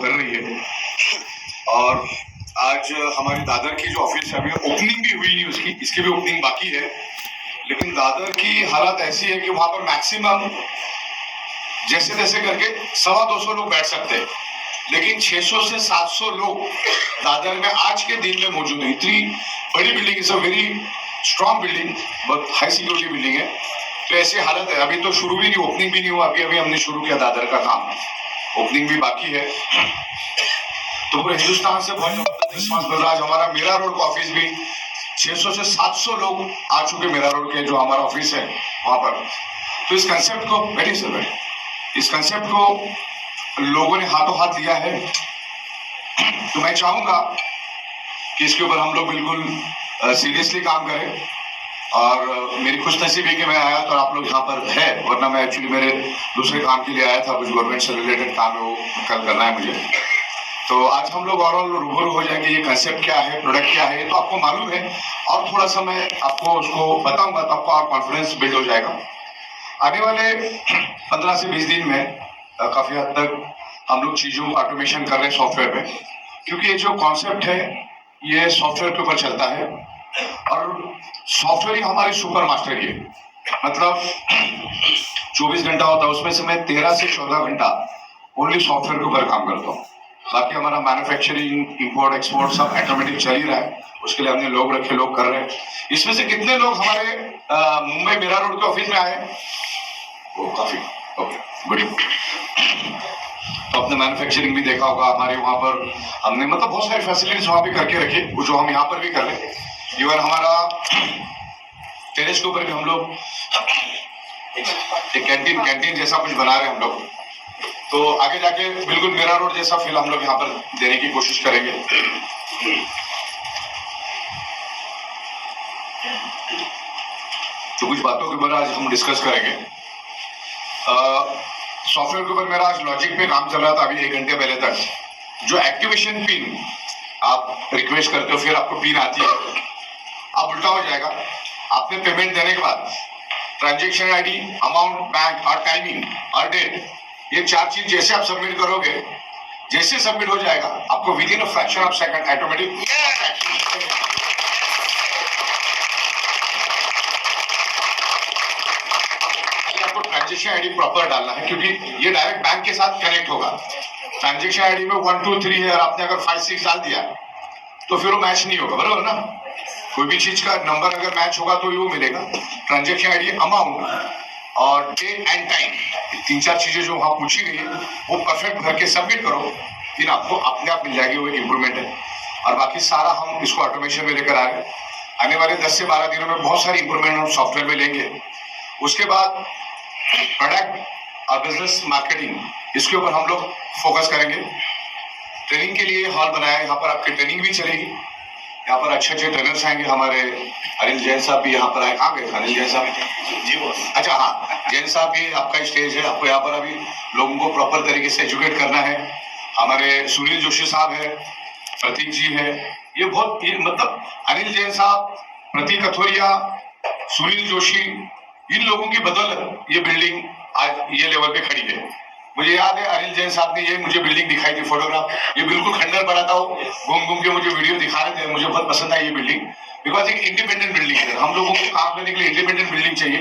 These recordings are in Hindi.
कर रही है। और आज हमारी दादर की जो ऑफिस है अभी ओपनिंग भी हुई नहीं उसकी, इसकी भी ओपनिंग बाकी है। लेकिन दादर की हालत ऐसी है कि वहां पर मैक्सिमम जैसे तैसे करके 125 लोग बैठ सकते हैं, लेकिन 600 से 700 लोग दादर में आज के दिन में मौजूद है। इतनी बड़ी building, is a very strong building, बहुत हाई सिक्योरिटी बिल्डिंग है। तो ऐसी हालत है। अभी तो शुरू भी नहीं, ओपनिंग भी नहीं हुआ, अभी हमने शुरू किया दादर का काम, ओपनिंग भी बाकी है। तो पूरे हिंदुस्तान से बहुत जबरदस्त रिस्पॉन्स मिल रहा है। हमारा मीरा रोड का ऑफिस भी 600 से 700 लोग आ चुके मीरा रोड के जो हमारा ऑफिस है वहां पर। तो इस कंसेप्ट को इस कंसेप्ट को लोगों ने हाथों हाथ लिया है। तो मैं चाहूंगा कि इसके ऊपर हम लोग बिल्कुल सीरियसली काम करें। और मेरी खुश नसीबी है कि मैं आया तो आप लोग यहाँ पर है, वरना मैं एक्चुअली मेरे दूसरे काम के लिए आया था, कुछ गवर्नमेंट से रिलेटेड काम है वो कल करना है मुझे। तो आज हम लोग और रूबरू हो जाएंगे, ये कंसेप्ट क्या है, प्रोडक्ट क्या है, तो आपको मालूम है। और थोड़ा सा मैं आपको उसको बताऊंगा तो आपको और कॉन्फिडेंस बिल्ड हो जाएगा। आने वाले 15 से 20 दिन में काफी हद तक हम लोग चीजों को ऑटोमेशन कर रहे हैं सॉफ्टवेयर में, क्योंकि ये जो कॉन्सेप्ट है ये सॉफ्टवेयर के ऊपर चलता है। और सॉफ्टवेयर ही हमारी सुपर मास्टर है। मतलब 24 घंटा होता है, उसमें से मैं 13 से 14 घंटा ओनली सॉफ्टवेयर के ऊपर काम करता हूँ। बाकी हमारा मैन्युफैक्चरिंग, इंपोर्ट, एक्सपोर्ट सब ऑटोमेटिक चल ही रहा है। उसके लिए हमने लोग रखे, लोग कर रहे हैं। इसमें से कितने लोग हमारे मुंबई मीरा रोड के ऑफिस में आए? वो काफी ओके, गुड। तो अपने मैन्युफैक्चरिंग भी देखा होगा हमारे वहां पर हमने, मतलब बहुत सारी फैसिलिटीज वहां पे करके रखे, जो हम यहाँ पर भी कर रहे हैं। इवन हमारा टेरेस के ऊपर भी हम लोग एक कैंटीन जैसा कुछ बना रहे हैं हम लोग। तो आगे जाके बिल्कुल मीरा रोड जैसा फील हम लोग यहाँ पर देने की कोशिश करेंगे। तो कुछ बातों के ऊपर आज हम डिस्कस करेंगे। सॉफ्टवेयर के ऊपर मेरा आज लॉजिक पे काम चल रहा था अभी 1 घंटे पहले तक। जो एक्टिवेशन पिन आप रिक्वेस्ट करते हो, फिर आपको पिन आती है, अब उल्टा हो जाएगा। आपने पेमेंट देने के बाद ट्रांजेक्शन आईडी, अमाउंट, बैंक और टाइमिंग और डेट, ये 4 चीज जैसे आप सबमिट करोगे, जैसे सबमिट हो जाएगा आपको with in a fraction of second automatic आपको ट्रांजेक्शन आईडी प्रॉपर डालना है, क्योंकि ये डायरेक्ट बैंक के साथ कनेक्ट होगा। ट्रांजेक्शन आईडी में 1 2 3 है और आपने अगर 5 6 डाल दिया तो फिर वो मैच नहीं होगा, बराबर ना। कोई भी चीज का नंबर अगर मैच होगा तो वो मिलेगा। ट्रांजेक्शन आईडी, अमाउंट और डेट एंड टाइम, 3-4 चीजें जो वहां पूछी गई है वो परफेक्ट भर के सबमिट करो, फिर आपको अपने आप मिल जाएगी। वो एक इंप्रूवमेंट है। और बाकी सारा हम इसको ऑटोमेशन में लेकर आ रहे हैं। आने वाले 10 से 12 दिनों में बहुत सारी इंप्रूवमेंट हम सॉफ्टवेयर में लेंगे। उसके बाद प्रोडक्ट और बिजनेस मार्केटिंग, इसके ऊपर हम लोग फोकस करेंगे। ट्रेनिंग के लिए हॉल बनाया है, यहाँ पर आपकी ट्रेनिंग भी चलेगी। यहाँ पर अच्छे ट्रेनर्स आएंगे। हमारे अनिल जैन साहब भी यहाँ पर आए। कहाँ गए अनिल जैन साहब? जी बोल। अच्छा हाँ, जैन साहब भी आपका स्टेज है, आपको यहाँ पर अभी लोगों को प्रॉपर तरीके से एजुकेट करना है। हमारे सुनील जोशी साहब है, प्रतीक जी है, ये मतलब अनिल जैन साहब, प्रतीक कथोरिया, सुनील जोशी, इन लोगों की बदौलत ये बिल्डिंग आज ये लेवल पे खड़ी है। मुझे याद है अनिल जैन साहब ने ये मुझे बिल्डिंग दिखाई थी, फोटोग्राफ, ये बिल्कुल खंडर पड़ा था, घूम घूम के मुझे वीडियो दिखा रहे थे। मुझे बहुत पसंद आई ये बिल्डिंग, बिकॉज एक इंडिपेंडेंट बिल्डिंग है। हम लोगों को काम करने के लिए इंडिपेंडेंट बिल्डिंग चाहिए,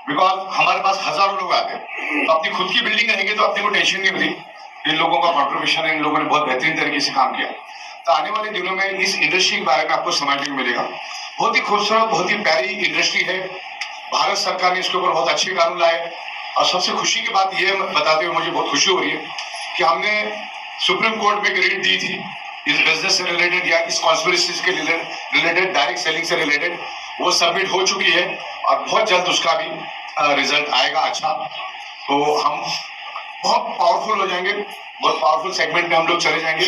बिकॉज हमारे पास हजारों लोग आते हैं। तो अपनी खुद की बिल्डिंग रहेंगे तो अपने को टेंशन नहीं होती। इन लोगों का कॉन्ट्रीब्यूशन है, इन लोगों ने बहुत बेहतरीन तरीके से काम किया। तो आने वाले दिनों में इस इंडस्ट्री के बारे में आपको समझने को मिलेगा। बहुत ही खूबसूरत, बहुत ही प्यारी इंडस्ट्री है। भारत सरकार ने इसके ऊपर बहुत अच्छे कानून लाए। और सबसे खुशी की बात यह बताते हुए मुझे बहुत खुशी हो रही है कि हमने सुप्रीम कोर्ट में एक रिट दी थी इस बिजनेस से रिलेटेड या इस कॉन्स्पिरेसी के रिलेटेड, डायरेक्ट सेलिंग से रिलेटेड। वो सबमिट हो चुकी है और बहुत जल्द उसका भी रिजल्ट आएगा अच्छा। तो हम बहुत पावरफुल हो जाएंगे, बहुत पावरफुल सेगमेंट में हम लोग चले जाएंगे।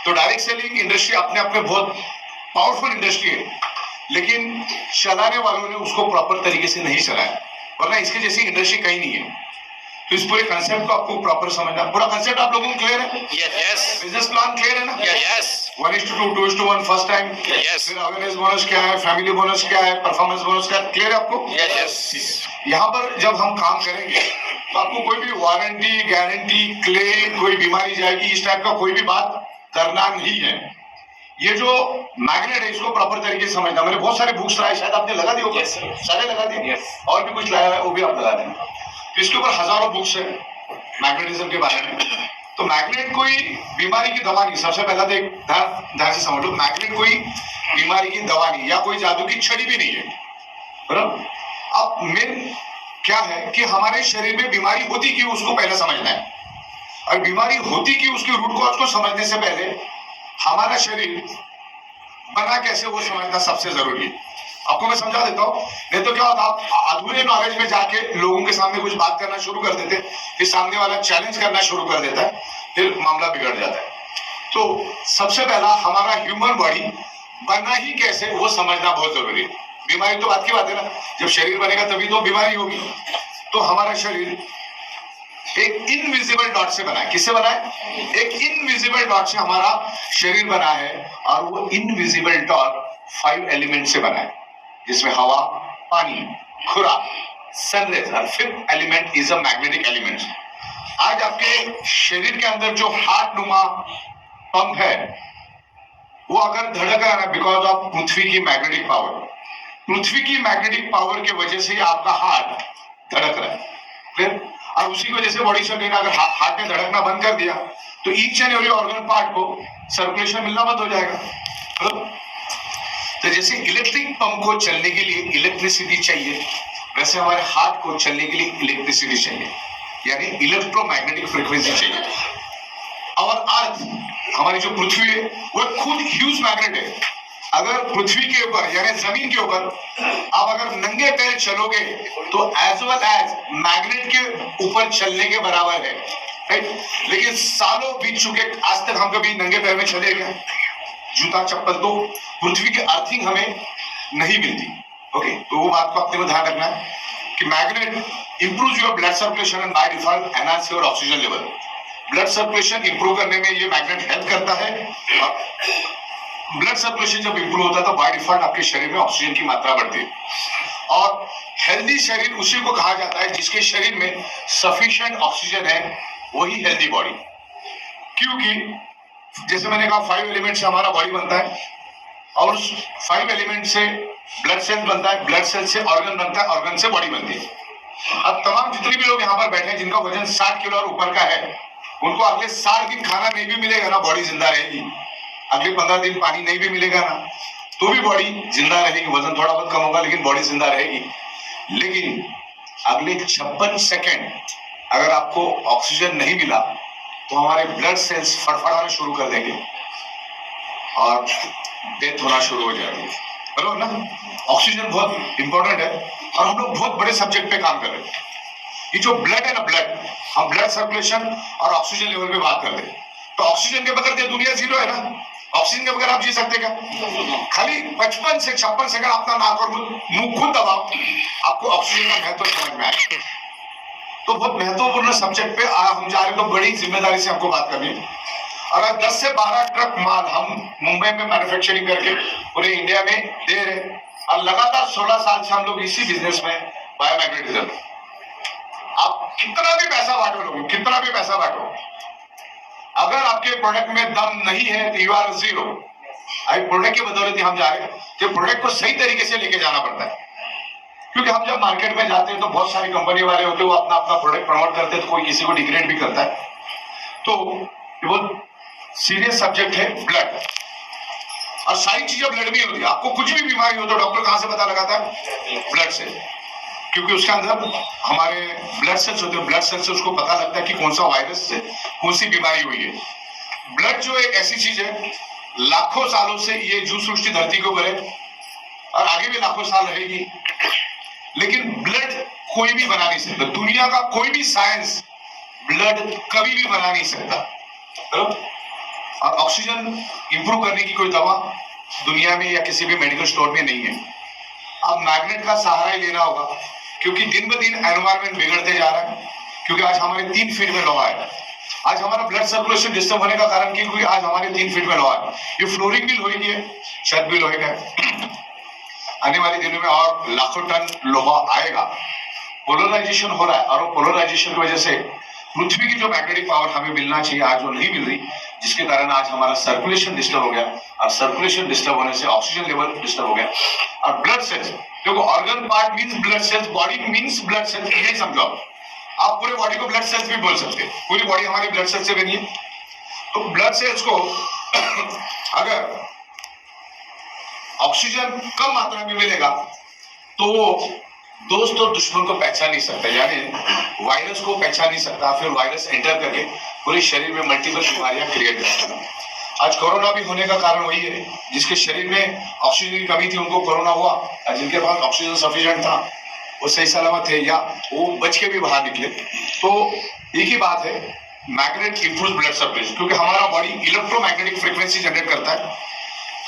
तो डायरेक्ट सेलिंग इंडस्ट्री अपने आप में बहुत पावरफुल इंडस्ट्री है, लेकिन चलाने वालों ने उसको प्रॉपर तरीके से नहीं चलाया, वरना इसके जैसी इंडस्ट्री कहीं नहीं है। तो इस पूरे कंसेप्ट को आपको प्रॉपर समझना। पूरा कंसेप्ट आप लोगों को क्लियर है? यस। बिजनेस प्लान क्लियर है ना? यस। 1:2, 2:1 first time. यस। फिर अवेयरनेस बोनस क्या है, फैमिली बोनस क्या है, परफॉर्मेंस बोनस क्या है, क्लियर है आपको? यस। यहाँ पर जब हम काम करेंगे तो आपको कोई भी वारंटी, गारंटी, क्लेम, कोई बीमारी जाएगी, इस टाइप का कोई भी बात करना नहीं है। ये जो मैग्नेट है इसको प्रॉपर तरीके से समझना। मैंने बहुत सारे बुक्स लाए, शायद आपने लगा दिए होंगे। सारे लगा दिए। और भी कुछ लाया है वो भी आप लगा दें। तो इसके ऊपर हजारों बुक्स है मैग्नेटिज्म के बारे में। तो मैग्नेट कोई बीमारी की दवा नहीं। सबसे पहला तो एक ध्यान से समझ लो, मैग्नेट कोई बीमारी की दवा नहीं या कोई जादू की छड़ी भी नहीं है, बराबर। अब मेन क्या है कि हमारे शरीर में बीमारी होती क्यों, उसको पहले समझना है। और बीमारी होती क्यों, उसकी रूट कॉज को समझने से पहले हमारा शरीर बना कैसे वो समझना सबसे जरूरी है। आपको मैं समझा देता हूँ, नहीं तो क्या होता, आप अधूरे नॉलेज में जाके लोगों के सामने कुछ बात करना शुरू कर देते, फिर सामने वाला चैलेंज करना शुरू कर देता है, फिर मामला बिगड़ जाता है। तो सबसे पहला हमारा ह्यूमन बॉडी बना ही कैसे वो समझना बहुत जरूरी है। बीमारी तो बात की बात है ना, जब शरीर बनेगा तभी तो बीमारी होगी। तो हमारा शरीर एक इनविजिबल डॉट से बना है। किससे बना है? एक इनविजिबल डॉट से हमारा शरीर बना है। और वो इनविजिबल डॉट 5 एलिमेंट से बना है, जिसमें हवा, पानी, खुराक, सनरेज और 5th element is a magnetic element. आज आपके शरीर के अंदर जो हार्ट नुमा पंप है वो अगर धड़क रहा है ना, बिकॉज ऑफ पृथ्वी की मैग्नेटिक पावर। पृथ्वी की मैग्नेटिक पावर की वजह से आपका हार्ट धड़क रहा है, फिर और उसी वजह से बॉडी से लेना, अगर हार्ट ने धड़कना बंद कर दिया तो each and every organ part को सर्कुलेशन मिलना बंद हो जाएगा। तो जैसे इलेक्ट्रिक पंप को चलने के लिए इलेक्ट्रिसिटी चाहिए, वैसे हमारे हार्ट को चलने के लिए इलेक्ट्रिसिटी चाहिए, यानी इलेक्ट्रोमैग्नेटिक फ्रीक्वेंसी चाहिए। और अर्थ, हमारी जो पृथ्वी है वो खुद ह्यूज मैग्नेट है। अगर पृथ्वी के ऊपर यानी जमीन के ऊपर आप अगर नंगे पैर चलोगे तो एज वेल एज मैग्नेट के ऊपर चलने के बराबर है, राइट। लेकिन सालों बीत चुके, आज तक हम कभी नंगे पैर में चले गए? जूता चप्पल तो पृथ्वी की अर्थिंग हमें नहीं मिलती। ओके, तो वो बात को अपने को ध्यान रखना है कि magnet improve your blood circulation and by default enhance your oxygen level. Blood circulation improve करने में ये मैग्नेट हेल्प करता है। ब्लड सर्कुलेशन जब इंप्रूव होता है तो बाय डिफॉल्ट आपके शरीर में ऑक्सीजन की मात्रा बढ़ती है। और हेल्दी शरीर उसी को कहा जाता है जिसके शरीर में सफिशिएंट ऑक्सीजन है, वही हेल्दी बॉडी। क्योंकि जैसे मैंने कहा 5 एलिमेंट से हमारा बॉडी बनता है, और उस 5 एलिमेंट से ब्लड सेल बनता है, ब्लड सेल से ऑर्गन बनता है, ऑर्गन से बॉडी बनती है। अब तमाम जितने भी लोग यहाँ पर बैठे हैं जिनका वजन 60 किलो और ऊपर का है, उनको अगले 60 दिन खाना नहीं भी मिलेगा ना, बॉडी जिंदा रहेगी। अगले 15 दिन पानी नहीं भी मिलेगा ना, तो भी बॉडी जिंदा रहेगी। वजन थोड़ा बहुत कम होगा लेकिन बॉडी जिंदा रहेगी। लेकिन अगले 56 सेकेंड अगर आपको ऑक्सीजन नहीं मिला तो हमारे ब्लड सेल्स फड़फड़ाना शुरू कर देंगे और डेथ होना शुरू हो जाएगी, बराबर ना। ऑक्सीजन बहुत इंपॉर्टेंट है और हम लोग बहुत बड़े सब्जेक्ट पे काम कर रहे हैं। ये जो ब्लड है ना, ब्लड, हम ब्लड सर्कुलेशन और ऑक्सीजन लेवल पे बात कर रहे हैं। तो ऑक्सीजन के बगैर दुनिया जीरो है ना। ऑक्सीजन के बगैर आप जी सकते क्या? खाली 55 से 56 सेकंड अपना नाक और मुंह खुद दबाओ, आपको ऑक्सीजन का महत्व समझ में आए। तो बहुत महत्वपूर्ण सब्जेक्ट पे हम जा रहे हैं, तो बड़ी जिम्मेदारी से हमको बात करनी है। और आज 10 से 12 ट्रक माल हम मुंबई में मैन्युफैक्चरिंग करके पूरे इंडिया में दे रहे हैं। और लगातार 16 साल से हम लोग इसी बिजनेस में, बायोमैग्नेटिज्म। आप कितना भी पैसा बांटो लोगों, कितना भी पैसा बांटो, अगर आपके प्रोडक्ट में दम नहीं है तो यू आर जीरो। अभी प्रोडक्ट की बदौलत हम जा रहे हैं, तो प्रोडक्ट को सही तरीके से लेके जाना पड़ता है। क्योंकि हम जब मार्केट में जाते हैं तो बहुत सारी कंपनी वाले होते हैं, वो अपना अपना प्रोडक्ट प्रमोट करते हैं, तो कोई किसी को डिग्रेड भी करता है। तो ये बहुत सीरियस सब्जेक्ट है ब्लड, और सारी चीजें ब्लड में होती है। आपको कुछ भी बीमारी हो तो डॉक्टर कहां से पता लगाता है? ब्लड से। क्योंकि उसके अंदर हमारे ब्लड सेल्स होते हैं, ब्लड सेल्स से उसको पता लगता है कि कौन सा वायरस से कौन सी बीमारी हुई है। ब्लड जो एक ऐसी चीज है, लाखों सालों से ये जीव सृष्टि धरती के ऊपर है और आगे भी लाखों साल रहेगी। लेकिन ब्लड कोई भी बना नहीं सकता, दुनिया का कोई भी साइंस ब्लड कभी भी बना नहीं सकता। और ऑक्सीजन इंप्रूव करने की कोई दवा दुनिया में या किसी भी मेडिकल स्टोर में नहीं है। अब मैग्नेट का सहारा ही लेना होगा, क्योंकि दिन ब दिन एनवायरमेंट बिगड़ते जा रहा है। क्योंकि आज हमारे 3 फीट में लोहा है। आज हमारा ब्लड सर्कुलेशन डिस्टर्ब होने का कारण क्योंकि आज हमारे 3 फीट में लोहा है। ये फ्लोरिंग भी लोहे की है, छत भी लोहे का है। आने वाले दिनों में और लाखों टन लोहा आएगा, पोलराइजेशन हो रहा है, और पोलराइजेशन की वजह से पृथ्वी की जो मैग्नेटिक पावर हमें मिलना चाहिए आज वो नहीं मिल रही, जिसके कारण आज हमारा सर्कुलेशन डिस्टर्ब हो गया, और सर्कुलेशन डिस्टर्ब होने से ऑक्सीजन लेवल डिस्टर्ब हो गया। और ब्लड सेल्स, देखो organ part means blood cells, body means blood cells, ये समझो। आप पूरे बॉडी को ब्लड सेल्स भी बोल सकते हैं, पूरी बॉडी हमारी ब्लड सेल्स से बनी है। तो ब्लड सेल्स को अगर ऑक्सीजन कम मात्रा में मिलेगा तो वो दोस्त और दुश्मन को पहचान नहीं सकता, यानी वायरस को पहचान नहीं सकता, फिर वायरस एंटर करके पूरे शरीर में मल्टीपल बीमारियां क्रिएट करता है। आज कोरोना भी होने का कारण वही है, जिसके शरीर में ऑक्सीजन की कमी थी उनको कोरोना हुआ, और जिनके पास ऑक्सीजन सफिशिएंट था वो सही सलामत थे या वो बच के भी बाहर निकले। तो एक ही बात है, मैग्नेट इंप्रूव ब्लड सर्कुलेशन, क्योंकि हमारा बॉडी इलेक्ट्रोमैग्नेटिक फ्रीक्वेंसी जनरेट करता है,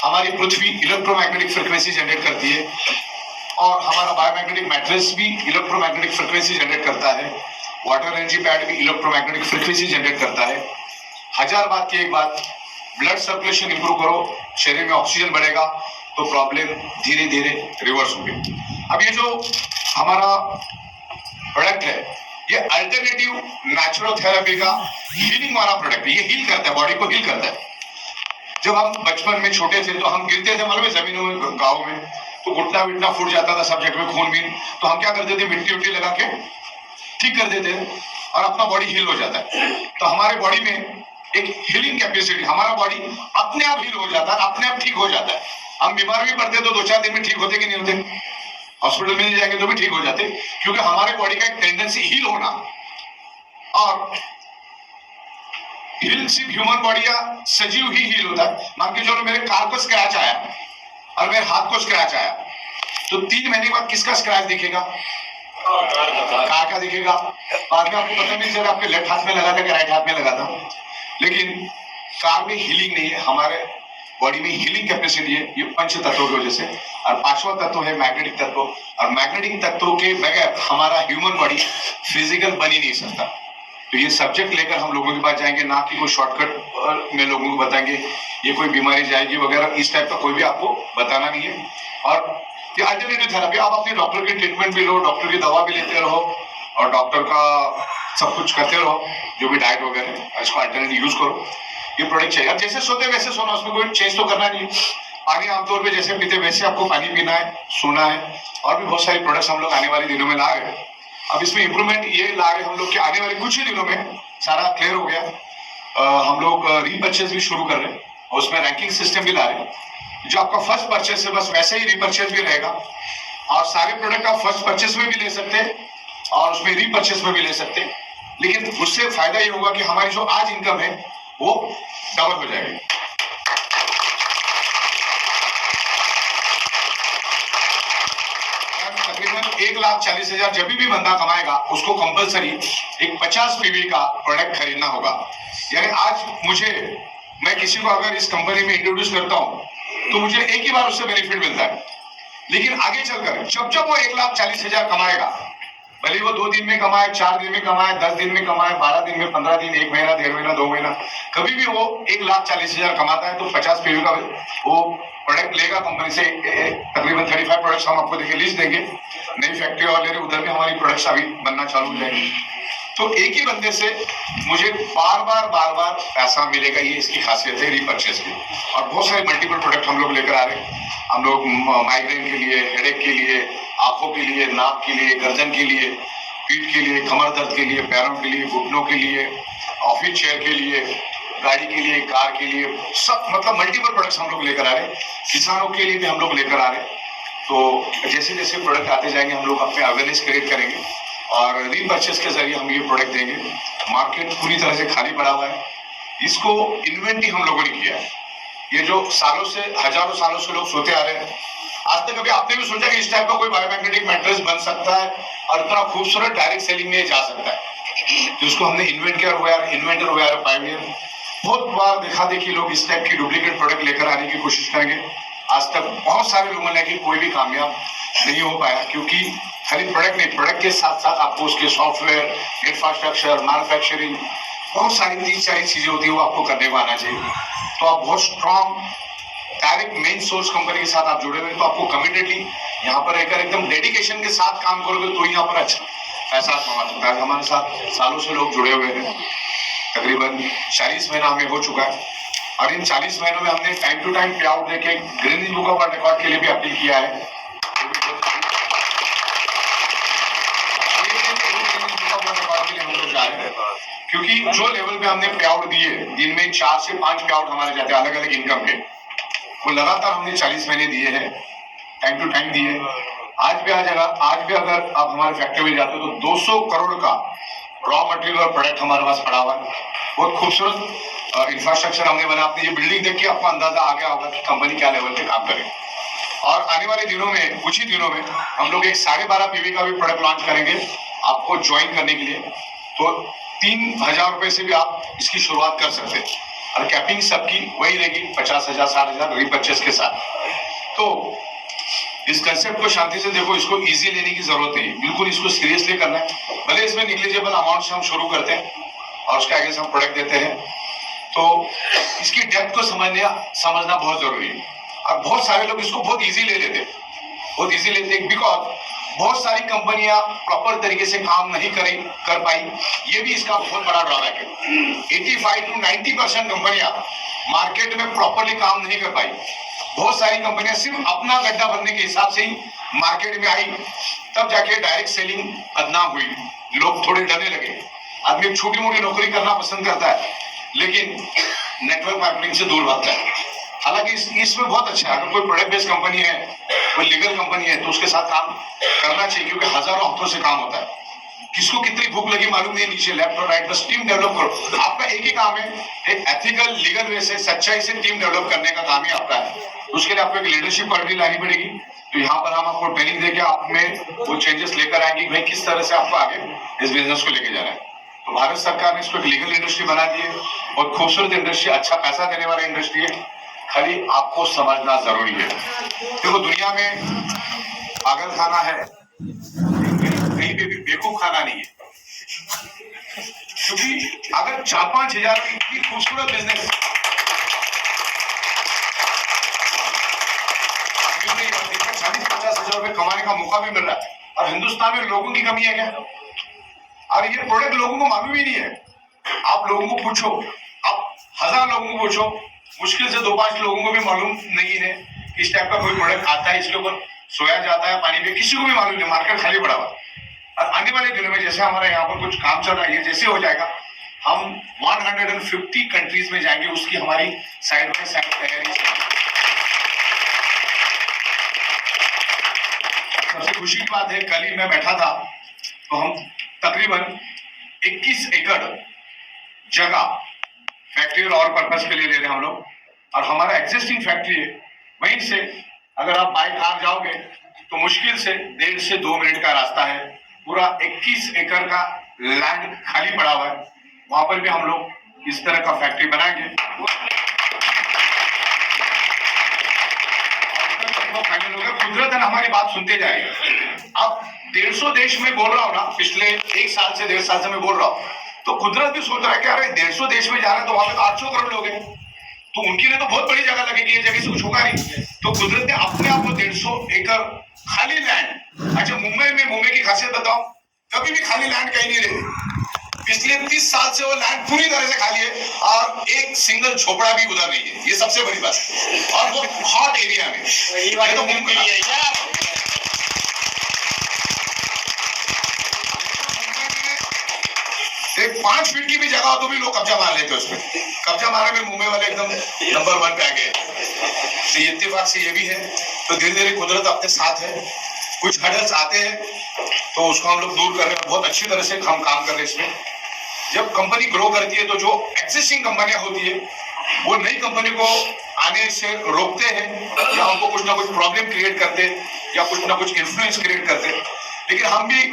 हमारी पृथ्वी इलेक्ट्रोमैग्नेटिक फ्रीक्वेंसी जनरेट करती है, और हमारा बायोमैग्नेटिक मैट्रेस भी इलेक्ट्रोमैग्नेटिक फ्रीक्वेंसी जनरेट करता है, वाटर एनर्जी पैड भी इलेक्ट्रोमैग्नेटिक फ्रीक्वेंसी जनरेट करता है। 1000 बात की एक बात, ब्लड सर्कुलेशन इंप्रूव करो, शरीर में ऑक्सीजन बढ़ेगा तो प्रॉब्लम धीरे धीरे रिवर्स होगी। अब ये जो हमारा प्रोडक्ट है ये अल्टरनेटिव नेचुरल थेरेपी का हीलिंग वाला प्रोडक्ट है, ये हील करता है, बॉडी को हील करता है। जब हम बचपन में छोटे थे तो हम गिरते थे मालूम है जमीनों में, गाँव में, तो घुटना विटना फूट जाता था, सब जगह में खून भी, तो हम क्या करते थे, मिट्टी उट्टी लगा के ठीक कर देते और अपना बॉडी हील हो जाता है। तो हमारे बॉडी में एक हीलिंग कैपेसिटी, हमारा बॉडी अपने आप हील हो जाता है, अपने आप ठीक हो जाता है। हम बीमार भी पड़ते तो 2-4 दिन में ठीक होते कि नहीं होते, हॉस्पिटल में नहीं जाएंगे तो भी ठीक हो जाते, क्योंकि हमारे बॉडी का एक टेंडेंसी हील होना। और हील सिर्फ ह्यूमन बॉडी या सजीव ही हील होता है। मान के चलो मेरे कार को स्क्रैच आया और मेरे हाथ को स्क्रैच आया, तो 3 महीने बाद किसका स्क्रैच दिखेगा? कार का दिखेगा। बाद में आपको पता नहीं चला आपके लेफ्ट हाथ में लगा था कि राइट हाथ में लगा था। लेकिन कार में हीलिंग नहीं है, हमारे बॉडी में हीलिंग कैपेसिटी है, ये 5 तत्वों की वजह से। और 5वां तत्व है मैग्नेटिक तत्व, और मैग्नेटिक तत्वों के बगैर हमारा ह्यूमन बॉडी फिजिकल बन ही नहीं सकता। तो ये सब्जेक्ट लेकर हम लोगों के पास जाएंगे, ना कि कोई शॉर्टकट में लोगों को बताएंगे ये कोई बीमारी जाएगी वगैरह, इस टाइप का कोई भी आपको बताना नहीं है। और ये अल्टरनेटिव थेरेपी, आप अपने डॉक्टर की ट्रीटमेंट भी लो, डॉक्टर की दवा भी लेते रहो, और डॉक्टर का सब कुछ करते रहो, जो भी डाइट वगैरह, इसको अल्टरनेटिव यूज करो। ये प्रोडक्ट चाहिए, जैसे सोते वैसे सोना, उसमें कोई चेंज तो करना नहीं। पानी आमतौर पे जैसे पीते वैसे आपको पानी पीना है, सोना है, और भी बहुत सारी प्रोडक्ट्स हम लोग आने वाले दिनों में ला रहे हैं। अब इसमें इंप्रूवमेंट ये ला रहे हम लोग कि आने वाले कुछ ही दिनों में सारा क्लियर हो गया। हम लोग रीपर्चेज भी शुरू कर रहे हैं, और उसमें रैंकिंग सिस्टम भी ला रहे हैं। जो आपका फर्स्ट परचेज है बस वैसे ही रीपर्चेज भी रहेगा, और सारे प्रोडक्ट आप फर्स्ट परचेज में भी ले सकते हैं और उसमें रीपर्चेज में भी ले सकते हैं। लेकिन उससे फायदा ये होगा कि हमारी जो आज इनकम है वो डबल हो जाएगी। तकरीबन 1,40,000 जब भी बंदा कमाएगा उसको कंपलसरी एक 50 पीवी का प्रोडक्ट खरीदना होगा। यानी आज मैं किसी को अगर इस कंपनी में इंट्रोड्यूस करता हूं तो मुझे एक ही बार उससे बेनिफिट मिलता है, लेकिन आगे चलकर जब वो 1,40,000 कमाएगा, भले वो 2 दिन में कमाए, 4 दिन में कमाए, 10 दिन में कमाए, 12 दिन में, 15 दिन, 1 महीना, 1.5 महीना, 2 महीना, कभी भी वो 1,40,000 कमाता है तो 50 पीवी का वो प्रोडक्ट लेगा कंपनी से। तकरीबन 35 प्रोडक्ट्स हम आपको देखिए लिस्ट देंगे, नई फैक्ट्री और ले रहे, उधर भी हमारी प्रोडक्ट्स अभी बनना चालू हो जाएंगे। तो एक ही बंदे से मुझे बार बार पैसा मिलेगा, ये इसकी खासियत है रीपर्चेज की। और बहुत सारे मल्टीपल प्रोडक्ट हम लोग लेकर आ रहे हैं। हम लोग माइग्रेन के लिए, हेडेक के लिए, आंखों के लिए, नाक के लिए, गर्दन के लिए, पीठ के लिए, कमर दर्द के लिए, पैरों के लिए, घुटनों के लिए, ऑफिस चेयर के लिए, गाड़ी के लिए, कार के लिए, सब मतलब मल्टीपल प्रोडक्ट्स हम लोग लेकर आ रहे हैं। किसानों के लिए भी हम लोग लेकर आ रहे हैं। तो जैसे जैसे प्रोडक्ट आते जाएंगे हम लोग अपने अवेयरनेस क्रिएट करेंगे और रीपर्चेस के जरिए हम ये प्रोडक्ट देंगे। मार्केट पूरी तरह से खाली पड़ा हुआ है, इसको इन्वेंट ही हम लोगों ने किया है। ये जो सालों से, हजारों सालों से लोग सोते आ रहे हैं, आज तक कभी आपने भी सोचा कि इस टाइप का कोई बायोमैग्नेटिक मैट्रेस बन सकता है और इतना खूबसूरत डायरेक्ट सेलिंग में जा सकता है, जिसको हमने इन्वेंट किया हुआ है, इन्वेंटर हुआ है, पायनियर। बहुत बार देखा देखी लोग इस टाइप की डुप्लीकेट प्रोडक्ट लेकर आने की कोशिश करेंगे। आज तक बहुत सारे लोगों ने कि कोई भी कामयाब नहीं हो पाया, क्योंकि खाली प्रोडक्ट नहीं, प्रोडक्ट के साथ साथ आपको उसके सॉफ्टवेयर, इंफ्रास्ट्रक्चर, मैन्युफैक्चरिंग, बहुत सारी 3-4 चीजें होती है वो आपको करने को आना चाहिए। तो आप बहुत strong direct main source company के साथ आप जुड़े हुए, तो आपको कमिटेडली यहाँ पर रहकर एकदम डेडिकेशन के साथ काम करोगे तो यहाँ पर अच्छा पैसा कमा सकता है। हमारे साथ सालों से लोग जुड़े हुए हैं, तकरीबन 40 महीना हमें हो चुका है और इन 40 महीनों में हमने टाइम टू टाइम पे आउट देके Guinness book of world record के लिए भी अपील किया है। हम लोग जा रहे हैं क्योंकि जो लेवल पे हमने पे आउट दिए, दिन में 4 से 5 पे आउट हमारे जाते हैं अलग अलग इनकम के, वो लगातार हमने 40 महीने दिए हैं, टाइम टू टाइम दिए। आज भी अगर आप हमारे फैक्ट्री में जाते हो तो 200 करोड़ का रॉ मटेरियल और प्रोडक्ट हमारे पास पड़ा हुआ है। बहुत खूबसूरत इंफ्रास्ट्रक्चर हमने बना। आपने ये बिल्डिंग देख के आपको अंदाजा आ गया होगा कि कंपनी क्या लेवल पे काम करे। और आने वाले दिनों में, कुछ ही दिनों में हम लोग एक 12.5 PV का भी प्रोडक्ट लॉन्च करेंगे आपको ज्वाइन करने के लिए। तो 3,000 रुपए से भी आप इसकी शुरुआत कर सकते हैं और कैपिंग सबकी वही रहेगी 50,000 60,000 रीपर्चेस के साथ। तो इस कंसेप्ट को शांति से देखो, इसको इजी लेने की जरूरत नहीं, बिल्कुल इसको सीरियसली करना है। भले इसमें निग्लिजिबल अमाउंट से हम शुरू करते हैं और उसके आगे से हम प्रोडक्ट देते हैं, तो इसकी डेप्थ को समझना बहुत जरूरी है। और बहुत सारे लोग इसको बहुत इजी ले लेते हैं बिकॉज बहुत सारी कंपनियां प्रॉपर तरीके से काम नहीं कर पाई। ये भी इसका बहुत बड़ा ड्रॉबैक है। 85 to 90% कंपनियां मार्केट में प्रॉपरली काम नहीं कर पाई। बहुत सारी कंपनियां सिर्फ अपना गड्ढा भरने के हिसाब से ही मार्केट में आई, तब जाके डायरेक्ट सेलिंग बदनाम हुई, लोग थोड़े डरने लगे। आदमी छोटी मोटी नौकरी करना पसंद करता है लेकिन नेटवर्क मार्केटिंग से दूर भागता है। हालांकि इसमें बहुत अच्छा है, अगर कोई प्रोडक्ट बेस्ड कंपनी है, कोई लीगल कंपनी है, तो उसके साथ काम करना चाहिए क्योंकि हजारों हाथों से काम होता है। किसको कितनी भूख लगी मालूम नहीं, नीचे लेफ्ट और राइट बस टीम डेवलप करो। आपका एक ही काम है, एक एथिकल लीगल वे से सच्चाई से टीम डेवलप करने का काम ही आपका है। उसके लिए आपको एक लीडरशिप क्वालिटी लानी पड़ेगी। तो यहाँ पर हम आपको ट्रेनिंग देके आप में वो चेंजेस लेकर आएंगे भाई किस तरह से आपको आगे इस बिजनेस को लेके जाना है। तो भारत सरकार ने इसको एक लीगल इंडस्ट्री बना दी है, बहुत खूबसूरत इंडस्ट्री, अच्छा पैसा देने वाला इंडस्ट्री है, खाली आपको समझना जरूरी है। देखो दुनिया में पागल खाना है, कहीं पे भी बेवकूफ खाना नहीं है। क्योंकि अगर 4-5 हजार की इतनी खूबसूरत बिजनेस 40-50 हजार रुपए कमाने का मौका भी मिल रहा है और हिंदुस्तान में लोगों की कमी है क्या? और ये प्रोडक्ट लोगों को मालूम ही नहीं है। आप लोगों को पूछो, आप 1000 लोगों को पूछो, मुश्किल से 2-5 लोगों को भी मालूम नहीं है कि इस टाइप का कोई प्रोडक्ट आता है, इसके ऊपर सोया जाता है पानी पे, किसी को भी मालूम नहीं। मार्केट खाली पड़ा हुआ। और आने वाले दिनों में जैसे हमारा यहाँ पर कुछ काम चल रहा है, ये जैसे हो जाएगा हम 150 कंट्रीज में जाएंगे, उसकी हमारी साइड बाय साइड तैयारी। सबसे खुशी की बात है, कल ही मैं बैठा था तो हम तकरीबन 21 एकड़ जगह फैक्ट्री और पर्पस के लिए ले रहे हैं हम लोग। और हमारा एग्जिस्टिंग फैक्ट्री है, वहीं से अगर आप बाय कार जाओगे तो मुश्किल से 1.5 से 2 मिनट का रास्ता है। पूरा 21 एकड़ का लैंड खाली पड़ा हुआ है, वहां पर भी हम लोग इस तरह का फैक्ट्री बनाएंगे। फाइनल होगा, कुदरतन हमारी बात सुनते जाएगी। अब 150 देश में बोल रहा हूँ ना, पिछले 1 साल से 1.5 साल से मैं बोल रहा हूँ, तो कुदरत भी सोच रहा है कि अरे 150 देश में जा रहे हैं तो वहां पे तो 800 करोड़ लोग हैं, तो उनके लिए तो बहुत बड़ी जगह लगेगी, ये जगह से कुछ होगा नहीं। तो कुदरत ने अपने आप को 150 एकड़ खाली लैंड। अच्छा मुंबई की खासियत बताओ, कभी भी खाली लैंड कहीं नहीं रही। पिछले 30 साल से वो लैंड पूरी तरह से खाली है और एक सिंगल झोपड़ा भी उधर नहीं है, ये सबसे बड़ी बात है। और वो हॉट एरिया में, ये तो मुंबई है क्या? 5 फीट की भी जगह हो तो भी लोग कब्जा मार लेते हैं उसमें। कब्जा मारने में मुंबई वाले एकदम नंबर 1 पे आ गए। तो इत्तेफाक से ये भी है। तो धीरे धीरे कुदरत अपने साथ है। कुछ हर्डल्स आते हैं तो उसको हम लोग दूर कर रहे हैं, बहुत अच्छी तरह से हम काम कर रहे हैं इसमें। जब कंपनी ग्रो करती है तो जो एग्जिस्टिंग कंपनियां होती है वो नई कंपनी को आने से रोकते हैं या उनको कुछ ना कुछ प्रॉब्लम क्रिएट करते या कुछ ना कुछ इन्फ्लुएंस क्रिएट करते। लेकिन हम भी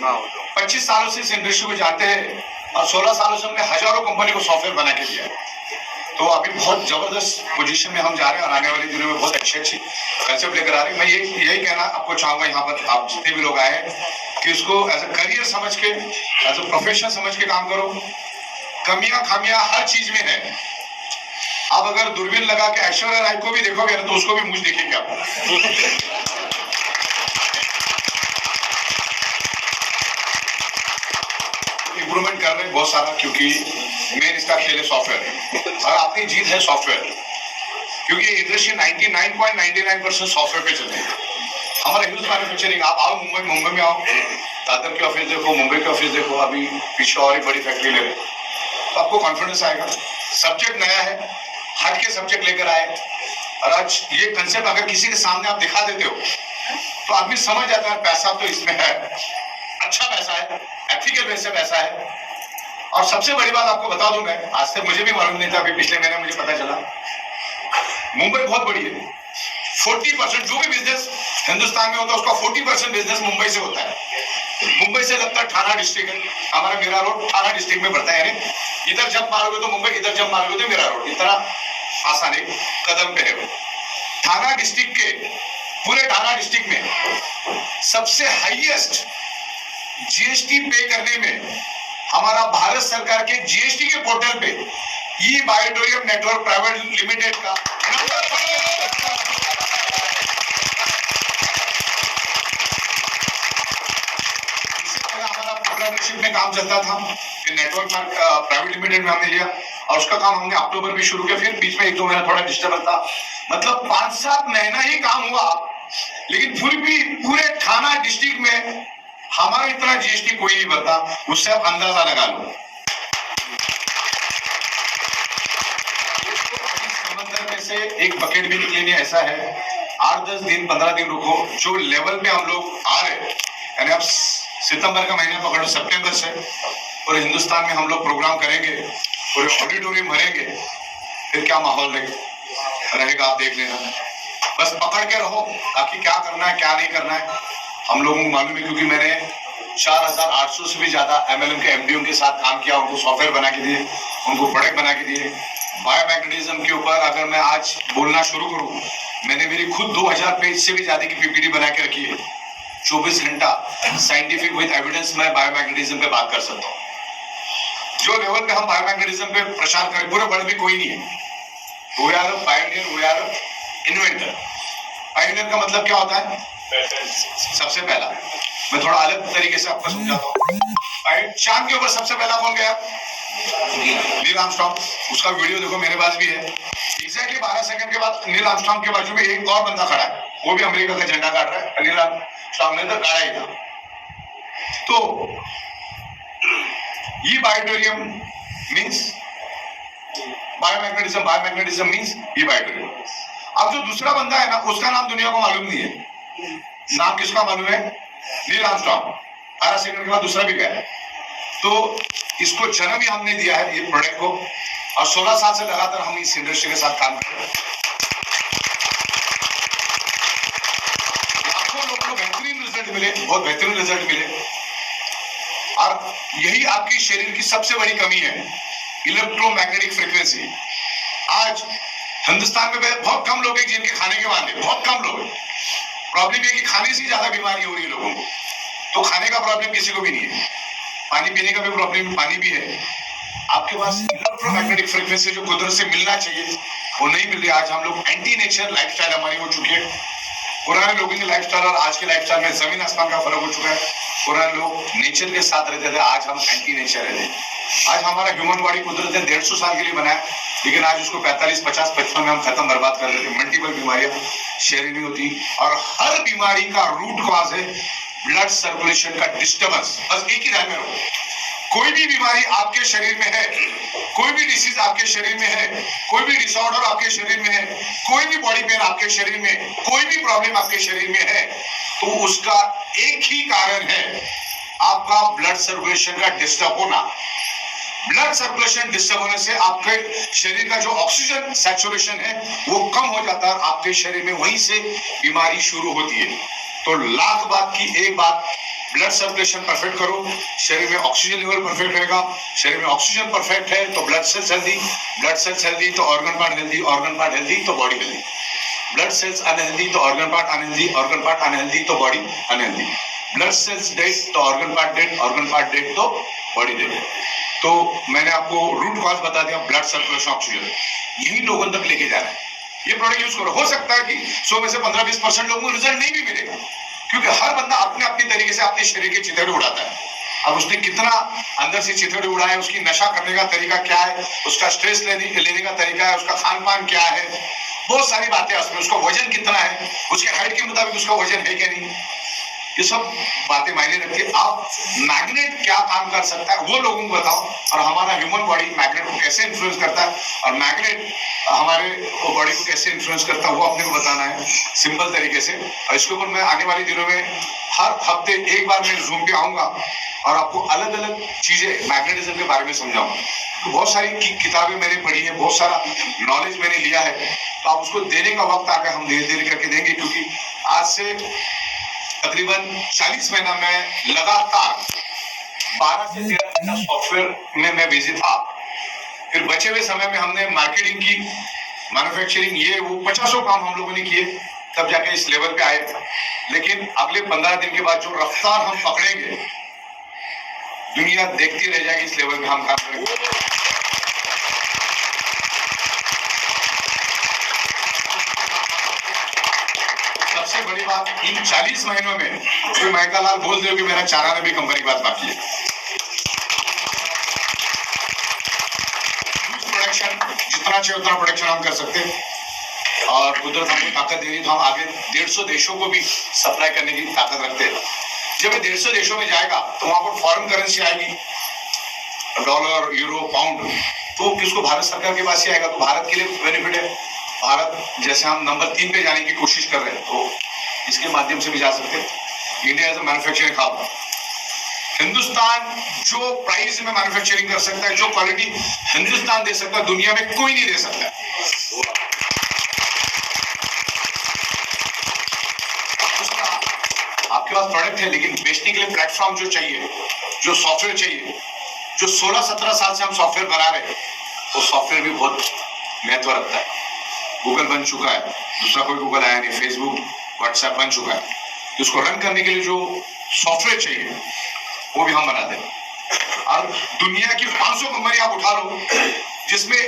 25 सालों से इस इंडस्ट्री को जानते हैं और 16 सालों से हमने हजारों कंपनी को सॉफ्टवेयर बना के दिया है। तो अभी बहुत जबरदस्त पोजीशन में हम जा रहे हैं और आने वाले दिनों में बहुत अच्छी कंसेप्ट लेकर आ रहे हैं। मैं यही कहना आपको चाहूंगा यहाँ पर आप जितने भी लोग आए हैं कि इसको एज अ करियर समझ के, एज अ प्रोफेशन समझ के काम करो। कमियां खामियां हर चीज में है। आप अगर दूरबीन लगा के ऐश्वर्या राय को भी देखोगे तो उसको भी मुझ देखेंगे आप। कर रहे हैं बहुत सारा, क्योंकि मेन इसका खेल है सॉफ्टवेयर और अपनी जीत है सॉफ्टवेयर, क्योंकि इंडस्ट्री 99.99% सॉफ्टवेयर पे चलती है। हमारा ह्यूज मैन्युफैक्चरिंग, आप आओ मुंबई में आओ, दादर के ऑफिस देखो, मुंबई के ऑफिस देखो, अभी पीछे और एक बड़ी फैक्ट्री ले रहे, तो आपको कॉन्फिडेंस आएगा। सब्जेक्ट नया है, हट के सब्जेक्ट लेकर आए, और आज ये कंसेप्ट अगर किसी के सामने आप दिखा देते हो तो आदमी समझ जाता है पैसा तो इसमें है, अच्छा पैसा है, एथिकल वे से पैसा है। और सबसे बड़ी बात आपको बता दूं, मैं आज तक मुझे भी मालूम नहीं था, अभी पिछले महीने मुझे पता चला, मुंबई बहुत बड़ी है। 40% जो भी बिजनेस हिंदुस्तान में होता है उसका 40% बिजनेस मुंबई से होता है। मुंबई से लगता है थाना डिस्ट्रिक्ट है, हमारा मीरा रोड थाना डिस्ट्रिक्ट में पड़ता है, यानी इधर जब मारोगे तो मुंबई, इधर जब मारोगे तो मीरा रोड, इतना आसान है, कदम पे है वो। थाना डिस्ट्रिक्ट के, पूरे थाना डिस्ट्रिक्ट में सबसे हाईएस्ट जीएसटी पे करने में हमारा भारत सरकार के जीएसटी के पोर्टल पे ई बायोटोरियम नेटवर्क प्राइवेट लिमिटेड का नंबर हमारा पार्टनरशिप में काम चलता था, फिर नेटवर्क प्राइवेट लिमिटेड में हमने लिया और उसका काम हमने अक्टूबर में शुरू किया। फिर बीच में 1-2 महीना थोड़ा डिस्टर्बेंस था, मतलब 5-7 महीना ही काम हुआ, लेकिन फिर भी पूरे थाना डिस्ट्रिक्ट में हमारा इतना जीएसटी कोई नहीं भरता। उससे आप अंदाजा लगा लो। समंदर में से एक बकेट भी निकलने ऐसा है, 8-10 दिन 15 दिन रुको, जो लेवल पे हम लोग आ रहे हैं, यानी आप सितंबर का महीना पकड़ो, सितंबर से पूरे हिंदुस्तान में हम लोग प्रोग्राम करेंगे, पूरे ऑडिटोरियम भरेंगे, फिर क्या माहौल रहेगा आप देख लेना। बस पकड़ के रहो, बाकी क्या करना है क्या नहीं करना है हम लोगों को मालूम है, क्योंकि मैंने 4800 से भी ज्यादा एमएलएम के एमडीओ के साथ काम किया, उनको सॉफ्टवेयर बना के दिए, उनको प्रोडक्ट बना के दिए। बायोमैग्नेटिज्म के ऊपर अगर मैं आज बोलना शुरू करूं, मैंने मेरी खुद 2000 पेज से भी ज्यादा की पीपीटी बना के रखी है। 24 घंटा साइंटिफिक विद एविडेंस में बायोमैग्नेटिज्म पे बात कर सकता हूँ। जो लेवल पे हम बायोमैग्नेटिज्म पे प्रचार करें, पूरे वर्ल्ड में कोई नहीं है। We are pioneer, we are inventor. Pioneer का मतलब क्या होता है? सबसे पहला। मैं थोड़ा अलग तरीके से आपको समझाता हूँ। चांद के ऊपर सबसे पहला कौन गया? Neil Armstrong. उसका वीडियो देखो, मेरे पास भी है। एग्जैक्टली 12 सेकंड के बाद नील आर्मस्ट्रांग के बाजू में एक और बंदा खड़ा है, वो भी अमेरिका का झंडा काट रहा है। नील आर्मस्ट्रांग ने तो गाड़ा ही था। तो ये बायोटोरियम मींस बायोमैग्नेटिज्म, बायोमैग्नेटिज्म मींस ये बायोटोरियम। अब जो दूसरा बंदा है ना, उसका नाम दुनिया को मालूम नहीं है। नाम किसका मालूम है? Neil Armstrong. 12 सेकंड के बाद दूसरा भी गया है। तो इसको जन्म ही हमने दिया है ये प्रोडक्ट को, और 16 साल से लगातार हम इस इंडस्ट्री के साथ काम कर रहे हैं। लाखों लोगों को बेहतरीन रिजल्ट मिले, बहुत बेहतरीन रिजल्ट मिले। और यही आपकी शरीर की सबसे बड़ी कमी है, इलेक्ट्रोमैग्नेटिक फ्रीक्वेंसी। आज हिंदुस्तान में बहुत कम लोग हैं जिनके खाने के वादे, बहुत कम लोग हैं। प्रॉब्लम है कि खाने से ज्यादा बीमारी हो रही है लोगों को। तो खाने का प्रॉब्लम किसी को भी नहीं है, पानी पीने का भी प्रॉब्लम, पानी भी है। आपके पास इलेक्ट्रोमैग्नेटिक फ्रीक्वेंसी जो कुदरत से मिलना चाहिए वो नहीं मिल रही। आज हम लोग एंटी नेचर लाइफस्टाइल हमारी हो चुकी है। पुराने लोगों की लाइफस्टाइल और आज के लाइफस्टाइल में जमीन आसमान का फर्क हो चुका है। पुराने लोग नेचर के साथ रहते थे, आज हम एंटी नेचर रहते हैं। आज हमारा ह्यूमन बॉडी कुदरत ने 150 साल के लिए बनाया, लेकिन आज उसको 45, 50, 55 में हम खत्म बर्बाद कर देते। मल्टीपल बीमारियां शरीर में होती, और हर बीमारी का रूट कॉज है ब्लड सर्कुलेशन का डिस्टर्बेंस। बस एक ही ध्यान में रहो, कोई भी बीमारी आपके शरीर में है, कोई भी डिसीज आपके शरीर में है, कोई भी डिसऑर्डर आपके शरीर में है, कोई भी बॉडी पेन आपके शरीर में, कोई भी प्रॉब्लम आपके शरीर में है, तो उसका एक ही कारण है, आपका ब्लड सर्कुलेशन का डिस्टर्ब होना। ब्लड सर्कुलेशन डिस्टर्ब होने से आपके शरीर का जो ऑक्सीजन सैचुरेशन है वो कम हो जाता है, और आपके शरीर में वहीं से बीमारी शुरू होती है। तो लाख बात की एक बात, ब्लड सर्कुलेशन परफेक्ट करो, शरीर में ऑक्सीजन लेवल परफेक्ट रहेगा। शरीर में ऑक्सीजन परफेक्ट है तो blood cells healthy, blood cells healthy तो organ part healthy, organ part healthy तो body healthy. Blood cells unhealthy तो organ part unhealthy, organ part unhealthy तो body unhealthy. Blood cells dead तो organ part dead, organ part dead तो बॉडी डेड। तो मैंने आपको रूट कॉज बता दिया, ब्लड सर्कुलेशन, ऑक्सीजन, यही लोगों तक लेके जाना है। ये प्रोडक्ट यूज करो। हो सकता है कि 100 में से 15-20% लोगों को रिजल्ट नहीं भी मिलेगा, क्योंकि हर बंदा अपने अपने तरीके से अपने शरीर के चितौड़े उड़ाता है। अब उसने कितना अंदर से चिथड़े उड़ाए, उसकी नशा करने का तरीका क्या है, उसका स्ट्रेस लेने का तरीका है, उसका खान पान क्या है, बहुत सारी बातें उसमें, उसका वजन कितना है, उसके हाइट के मुताबिक उसका वजन है क्या नहीं, ये सब बातें मायने रखती है। आप मैग्नेट क्या काम कर सकता है वो लोगों को बताओ, और हमारा ह्यूमन बॉडी मैग्नेट को कैसे इन्फ्लुएंस करता है, और मैग्नेट हमारे बॉडी को कैसे इन्फ्लुएंस करता है वो अपने को बताना है सिंपल तरीके से। और इसके ऊपर मैं आने वाले दिनों में हर हफ्ते एक बार मैं जूम पे आऊंगा और आपको अलग अलग चीजें मैग्नेटिज्म के बारे में समझाऊंगा। तो बहुत सारी किताबें मैंने पढ़ी है, बहुत सारा नॉलेज मैंने लिया है, तो आप उसको देने का वक्त आकर हम धीरे धीरे करके देंगे, क्योंकि आज से तकरीबन 40 महीना में लगातार 12 से 13 महीना सॉफ्टवेयर में मैं बिजी था। फिर बचे हुए समय में हमने मार्केटिंग की, मैन्युफैक्चरिंग, ये वो 50 काम हम लोगों ने किए, तब जाके इस लेवल पे आए। लेकिन अगले 15 दिन के बाद जो रफ्तार हम पकड़ेंगे, दुनिया देखती रह जाएगी इस लेवल पे हम काम करेंगे। सबसे बड़ी बात, इन 40 महीनों में कोई महका लाल बोल दे कि मेरा 94 कंपनी की बात बाकी है। प्रोडक्शन जितना चाहिए उतना प्रोडक्शन हम कर सकते हैं, और कुदरत हमको ताकत दे रही तो हम आगे 150 देशों को भी सप्लाई करने की ताकत रखते हैं। जब ये 150 देशों में जाएगा तो वहां पर फॉरेन करेंसी आएगी, डॉलर, यूरो, पाउंड, तो किसको, भारत सरकार के पास ही आएगा, तो भारत के लिए बेनिफिट है। भारत जैसे हम नंबर 3 पे जाने की कोशिश कर रहे हैं, तो इसके माध्यम से भी जा सकते हैं। India as a manufacturing hub, Hindustan जो प्राइस में मैन्युफैक्चरिंग कर सकता है, जो क्वालिटी हिंदुस्तान दे सकता है, दुनिया में कोई नहीं दे सकता। आपके पास प्रोडक्ट है, लेकिन बेचने के लिए प्लेटफॉर्म जो चाहिए, जो सॉफ्टवेयर चाहिए, जो 16-17 साल से हम सॉफ्टवेयर बना रहे हैं, वो सॉफ्टवेयर भी बहुत महत्व रखता है। गूगल बन चुका है, दूसरा कोई गूगल आया नहीं, फेसबुक, व्हाट्सएप बन चुका है, तो उसको रन करने के लिए जो सॉफ्टवेयर चाहिए वो भी हम बनाते हैं। और दुनिया की 500 कंपनी आप उठा लो, जिसमें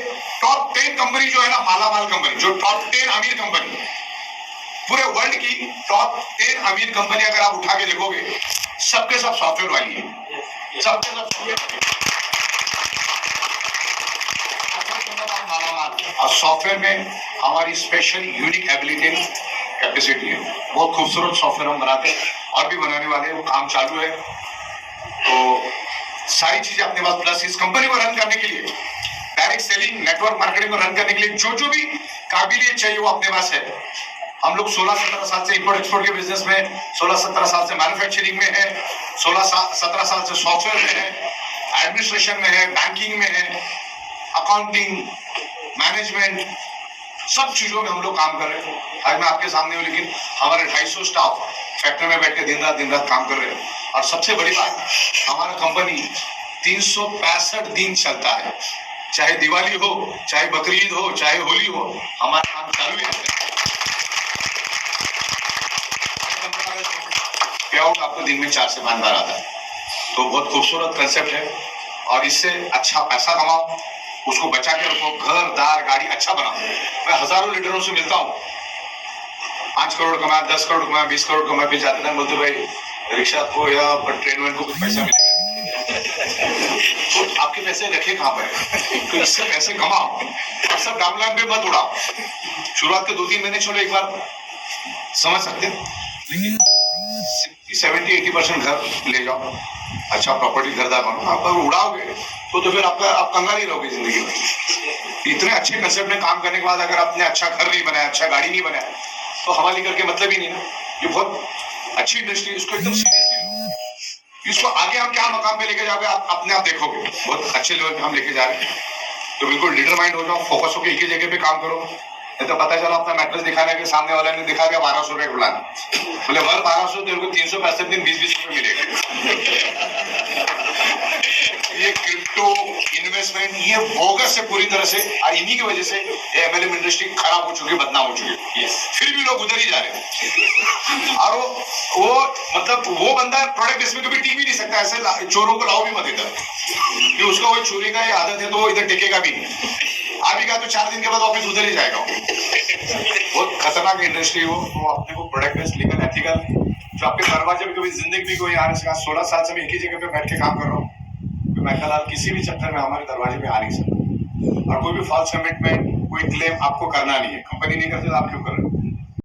टॉप 10 कंपनी जो है ना, मालामाल कंपनी, जो टॉप 10 अमीर कंपनी, पूरे वर्ल्ड की टॉप 10 अमीर कंपनी अगर आप उठा के देखोगे, सबके सब सॉफ्टवेयर वाली है, सबके सब सॉफ्टवेयर। और सॉफ्टवेयर में हमारी स्पेशल यूनिक एबिलिटी, कैपेसिटी है, बहुत खूबसूरत सॉफ्टवेयर हम बनाते हैं और भी बनाने वाले हैं, वो काम चालू है। तो सारी चीजें अपने पास, प्लस इस कंपनी को रन करने के लिए, डायरेक्ट सेलिंग, नेटवर्क मार्केटिंग को रन करने के लिए जो भी काबिलियत चाहिए वो अपने पास है। हम लोग 16-17 साल से इंपोर्ट एक्सपोर्ट के बिजनेस में, 16-17 साल से मैन्युफैक्चरिंग में है, 16-17 साल से सॉफ्टवेयर में है, एडमिनिस्ट्रेशन में है, बैंकिंग में है, अकाउंटिंग, मैनेजमेंट, सब चीजों में हम लोग काम कर रहे हैं। आज मैं आपके सामने हूँ, लेकिन हमारे 250 स्टाफ फैक्ट्री में बैठ के दिन रात काम कर रहे हैं। और सबसे बड़ी बात, हमारा कंपनी 365 दिन चलता है, चाहे दिवाली हो, चाहे बकरीद हो, चाहे होली हो, हमारा काम चालू है। पे आउट आपको दिन में 4 से 5 बार आता है, तो बहुत खूबसूरत कंसेप्ट है। और इससे अच्छा पैसा कमाओ, उसको बचा के रखो, घर दार गाड़ी अच्छा बनाओ। मैं हजारों लीडरों से मिलता हूँ, 5 करोड़ कमाया, 10 करोड़ कमाया, 20 करोड़ कमाया, फिर जाते टाइम बोलते भाई रिक्शा को या ट्रेन वेन को कुछ पैसा मिलेगा, तो आपके पैसे रखे कहाँ पर? तो इससे पैसे कमाओ और सब डामलाइन पे मत उड़ाओ। शुरुआत के 2-3 महीने छोड़ो, एक बार समझ सकते हैं, लेकिन 70-80% घर ले जाओ, अच्छा प्रॉपर्टी खरीदा बनो। आप अगर उड़ाओगे तो फिर आप कंगाल ही रहोगे जिंदगी में। इतने अच्छे कंसेप्ट में काम करने के बाद अगर आपने अच्छा घर नहीं बनाया, अच्छा गाड़ी नहीं बनाया, तो हवाली करके मतलब ही नहीं ना। ये बहुत अच्छी इंडस्ट्री, इसको एकदम सीरियसली लो। इसको आगे हम क्या मकाम पे लेके जाओगे, आप अपने आप देखोगे, बहुत अच्छे लेवल पे हम लेके जा रहे हैं। तो बिल्कुल डिटरमाइंड हो जाओ, फोकस होकर एक ही जगह पे काम करो। तो पता चला अपना मैट्रेस दिखाने के सामने वाले ने दिखा दिया 1200 रुपए बुलाना, बोले वर 1200, तेरे को 365 दिन 20-20 रुपए मिलेगा। ये क्रिप्टो इन्वेस्टमेंट, ये बोगस से पूरी तरह से, और इन्हीं की वजह से एमएलएम इंडस्ट्री खराब हो चुकी है, बदनाम हो चुकी है। फिर भी लोग उधर ही जा रहे हैं। और वो मतलब वो बंदा प्रोडक्ट इसमें कभी टिक भी नहीं सकता। ऐसे चोरों को लाओ भी मत इधर, कि उसका वो चोरी का आदत है तो वो इधर टिकेगा भी नहीं। अभी का तो 4 दिन के बाद ऑफिस उधर ही जाएगा। बहुत खतरनाक इंडस्ट्री हो, तो अपने को प्रोडक्ट बेस्ड लीगल एथिकल, जो आपके दरवाजे पे कभी जिंदगी भी कोई आने से 16 साल से मैं एक ही जगह पे बैठ के काम कर रहा हूँ। मैं फिलहाल किसी भी चक्कर में हमारे दरवाजे पे आ नहीं सकता, और कोई भी फॉल्स कमिटमेंट, कोई क्लेम आपको करना नहीं है। कंपनी नहीं करती तो आप क्यों कर रहे हो?